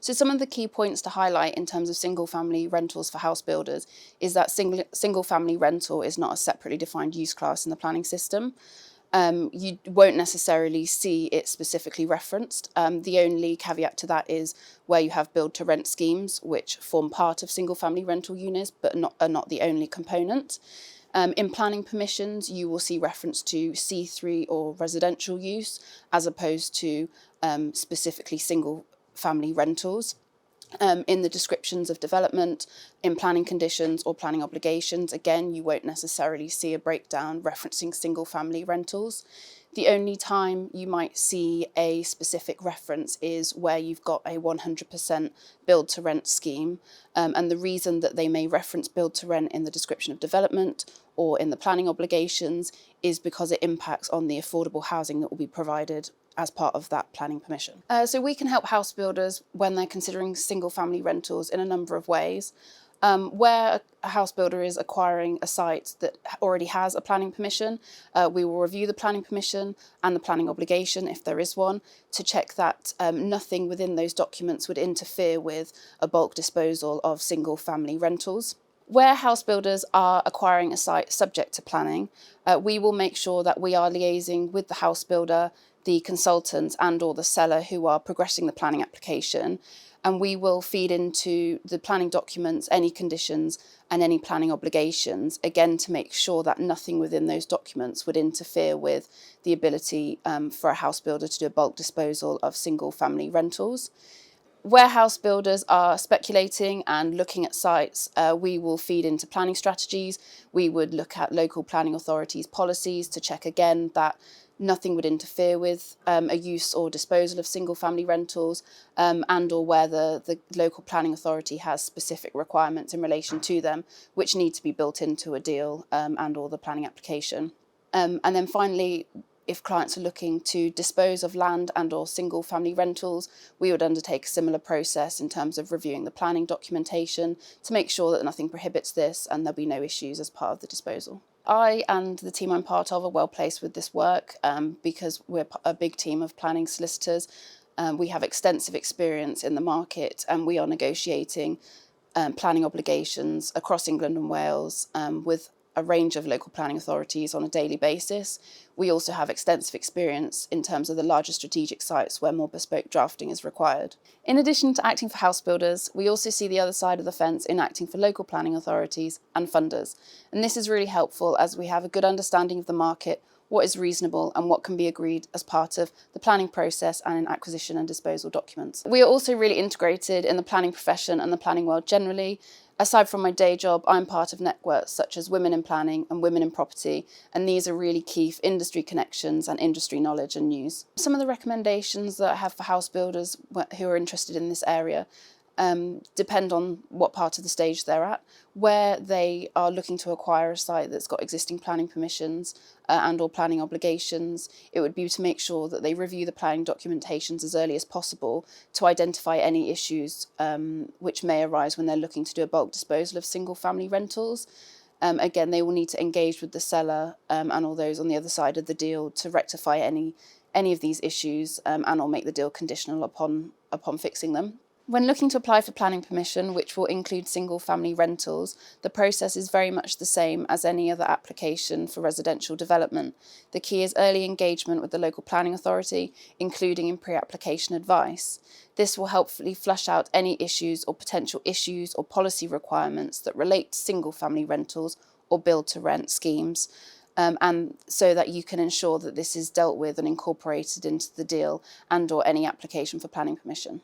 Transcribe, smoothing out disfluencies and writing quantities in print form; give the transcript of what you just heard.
So some of the key points to highlight in terms of single-family rentals for house builders is that single-family rental is not a separately defined use class in the planning system. You won't necessarily see it specifically referenced. The only caveat to that is where you have build-to-rent schemes, which form part of single-family rental units, but are not the only component. In planning permissions, you will see reference to C3 or residential use, as opposed to specifically single-family rentals. In the descriptions of development, in planning conditions or planning obligations, again, you won't necessarily see a breakdown referencing single-family rentals. The only time you might see a specific reference is where you've got a 100% build-to-rent scheme, and the reason that they may reference build-to-rent in the description of development or in the planning obligations is because it impacts on the affordable housing that will be provided as part of that planning permission. So we can help house builders when they're considering single-family rentals in a number of ways. Where a house builder is acquiring a site that already has a planning permission, we will review the planning permission and the planning obligation, if there is one, to check that nothing within those documents would interfere with a bulk disposal of single-family rentals. Where house builders are acquiring a site subject to planning, we will make sure that we are liaising with the house builder, the consultants and or the seller who are progressing the planning application, and we will feed into the planning documents any conditions and any planning obligations, again to make sure that nothing within those documents would interfere with the ability for a house builder to do a bulk disposal of single family rentals. Where house builders are speculating and looking at sites, we will feed into planning strategies. We would look at local planning authorities' policies to check again that nothing would interfere with a use or disposal of single-family rentals, and or where the local planning authority has specific requirements in relation to them, which need to be built into a deal and or the planning application. And then finally, if clients are looking to dispose of land and or single-family rentals, we would undertake a similar process in terms of reviewing the planning documentation to make sure that nothing prohibits this and there'll be no issues as part of the disposal. I and the team I'm part of are well placed with this work because we're a big team of planning solicitors. We have extensive experience in the market and we are negotiating planning obligations across England and Wales with a range of local planning authorities on a daily basis. We also have extensive experience in terms of the larger strategic sites where more bespoke drafting is required. In addition to acting for house builders, we also see the other side of the fence in acting for local planning authorities and funders. And this is really helpful as we have a good understanding of the market, what is reasonable and what can be agreed as part of the planning process and in acquisition and disposal documents. We are also really integrated in the planning profession and the planning world generally. Aside from my day job, I'm part of networks such as Women in Planning and Women in Property, and these are really key for industry connections and industry knowledge and news. Some of the recommendations that I have for house builders who are interested in this area depend on what part of the stage they're at. Where they are looking to acquire a site that's got existing planning permissions and or planning obligations, it would be to make sure that they review the planning documentations as early as possible to identify any issues which may arise when they're looking to do a bulk disposal of single family rentals. Again, they will need to engage with the seller and all those on the other side of the deal to rectify any of these issues and or make the deal conditional upon fixing them. When looking to apply for planning permission, which will include single-family rentals, the process is very much the same as any other application for residential development. The key is early engagement with the local planning authority, including in pre-application advice. This will helpfully flush out any issues or potential issues or policy requirements that relate to single-family rentals or build-to-rent schemes, and so that you can ensure that this is dealt with and incorporated into the deal and or any application for planning permission.